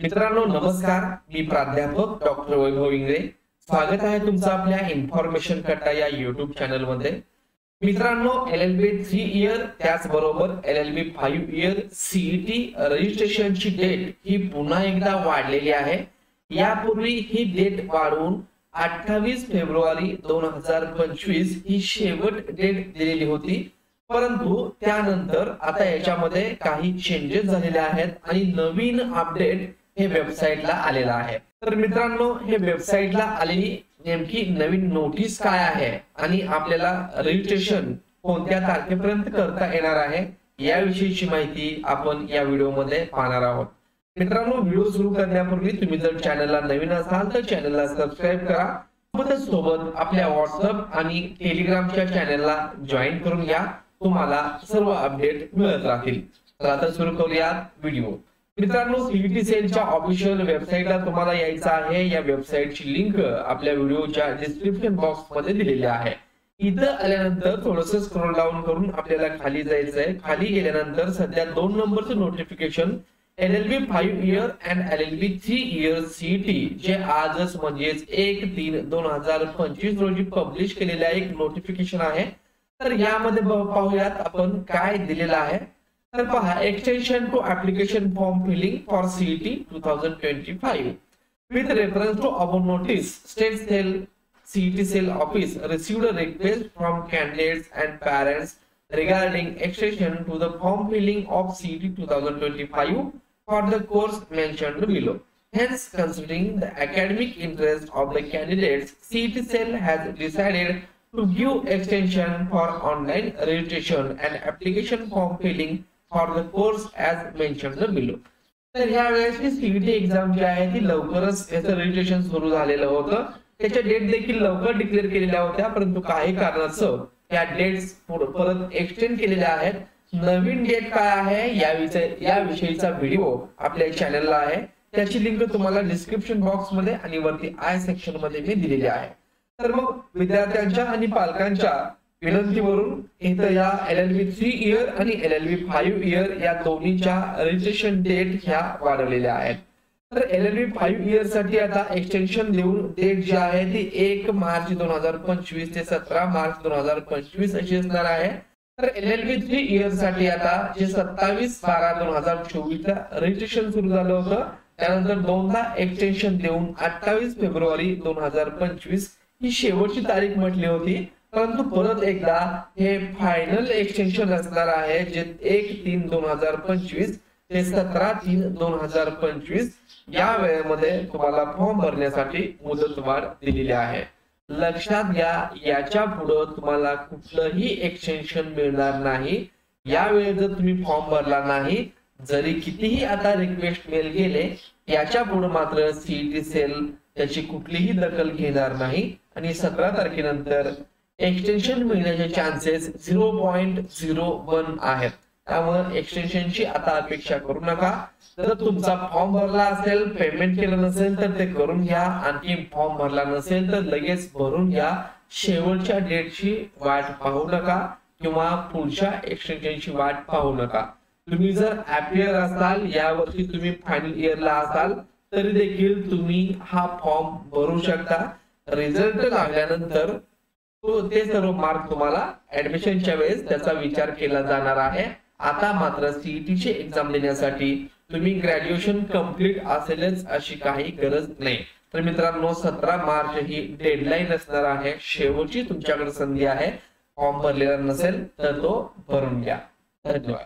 मित्रांनो नमस्कार, मी प्राध्यापक डॉक्टर वैभव इंगळे. स्वागत आहे तुमचं आपल्या इन्फॉर्मेशन कट्टा या YouTube चॅनल मध्ये. मित्रांनो LLB 3 इयर त्याचबरोबर LLB 5 इयर CET रजिस्ट्रेशनची डेट ही पुन्हा एकदा वाढलेली आहे. यापूर्वी ही डेट वाढवून 28 फेब्रुवारी 2025 ही शेवट डेट दिलेली होती, परंतु त्यानंतर आता याच्यामध्ये काही चेंजेस झालेले आहेत आणि नवीन अपडेट हे वेबसाईटला आलेला आहे. तर मित्रांनो हे वेबसाईटला आलेली नेमकी नवीन नोटीस काय आहे आणि आपल्याला रजिस्ट्रेशन कोणत्या तारखेपर्यंत करता येणार आहे याविषयीची माहिती आपण या व्हिडिओमध्ये पाहणार आहोत. मित्रांनो व्हिडिओ सुरू करण्यापूर्वी तुम्ही जर चॅनलला नवीन असाल तर चॅनलला सबस्क्राइब करा. सोबत आपल्या व्हॉट्सअप आणि टेलिग्रामच्या चॅनलला जॉईन करून घ्या. तुम्हाला सर्व अपडेट मिळत राहतील. तर आता सुरू करूयात व्हिडिओ. मित्रांनो सीईटी सेलच्या ऑफिशियल वेबसाईटला तुम्हाला यायचं आहे. या वेबसाईटची लिंक आपल्या व्हिडिओच्या डिस्क्रिप्शन बॉक्स मध्ये दिलेली आहे. इथं आल्यानंतर थोडंसं स्क्रॉल डाऊन करून आपल्याला खाली जायचं आहे. खाली गेल्यानंतर सध्या 2 नंबरचं notification LLB 5 year and LLB 3 year CET जे आजच म्हणजेच 1/3/2025 रोजी पब्लिश केलेलं एक नोटिफिकेशन आहे. तर यामध्ये पाहूयात आपण काय दिलेलं आहे. तर पहा, extension to application form filling for CET 2025 with reference to our notice, state cell CET cell office received a request from candidates and parents regarding extension to the form filling of CET 2025 for the course mentioned below. Hence, considering the academic interest of the candidates, CET cell has decided to give extension for online registration and application form filling for the course as mentioned below. तर ह्या वेळेसची CET exam जी आहे ती लवकरच याचं registration सुरू झालेलं होतं. त्याच्या डेट देखील लवकर डिक्लेअर केलेल्या होत्या, परंतु काही कारणास्तव या डेट्स परत एक्सटेंड केलेल्या आहेत. नवीन डेट काय आहे याविषयीचा व्हिडिओ आपल्या चॅनलला आहे. त्याची लिंक तुम्हाला डिस्क्रिप्शन बॉक्स मध्ये आणि वरती आय सेक्शन मध्ये मी दिलेली आहे. तर मग विद्यार्थ्यांच्या आणि पालकांच्या विनंतीवरून इथं या LLB 3 इयर आणि LLB 5 इयर या दोन्हीच्या रजिस्ट्रेशन डेट ह्या वाढवलेल्या आहेत. तर LLB 5 इयर साठी आता एक्सटेन्शन देऊन डेट जी आहे ती 1 मार्च 2025 ते 17 मार्च 2025 अशी असणार आहे. तर LLB 3 इयर साठी आता जे 27/12/2024 ला रजिस्ट्रेशन सुरू झालं होतं, त्यानंतर दोनदा एक्सटेन्शन देऊन 28 फेब्रुवारी 2025 ही शेवटची तारीख म्हटली होती, परंतु परत एकदा हे फायनल एक्सटेन्शन असणार आहे जे 1/3/2025 ते 17/3/2025 या वेळेमध्ये तुम्हाला फॉर्म भरण्यासाठी मुदतवाढ दिलेली आहे. लक्षात घ्या, याच्या पुढे तुम्हाला कुठलंही एक्सटेन्शन मिळणार नाही. यावेळी जर तुम्ही फॉर्म भरला नाही, जरी कितीही आता रिक्वेस्ट मेल गेले, याच्या पुढे मात्र CET सेल त्याची कुठलीही दखल घेणार नाही आणि 17 तारखेनंतर एक्सटेन्शन मिळण्याचे चान्सेस 0.01 आहेत. त्यामुळे एक्सटेन्शनची आता अपेक्षा करू नका. जर तुमचा फॉर्म भरला असेल, पेमेंट केलं नसेल तर ते करून घ्या. आणखी फॉर्म भरला नसेल तर लगेच भरून घ्या. शेवटच्या डेटची वाट पाहू नका किंवा पुढच्या एक्सटेन्शनची वाट पाहू नका. तुम्ही जर अपियर असाल, यावर्षी तुम्ही फायनल इयरला असाल, तरी देखील तुम्ही हा फॉर्म भरू शकता. रिझल्ट लागल्यानंतर ते सर्व मार्क तुम्हाला ऍडमिशनच्या वेळेस त्याचा विचार केला जाणार आहे. आता मात्र CET ची एक्झाम देण्यासाठी तुम्ही ग्रॅज्युएशन कंप्लीट असेलच अशी काही गरज नाही. तर मित्रांनो 17 मार्च ही डेडलाईन असणार आहे. शेवटची तुमच्याकडे संधी आहे. फॉर्म भरलेला नसेल तर तो भरून घ्या. धन्यवाद.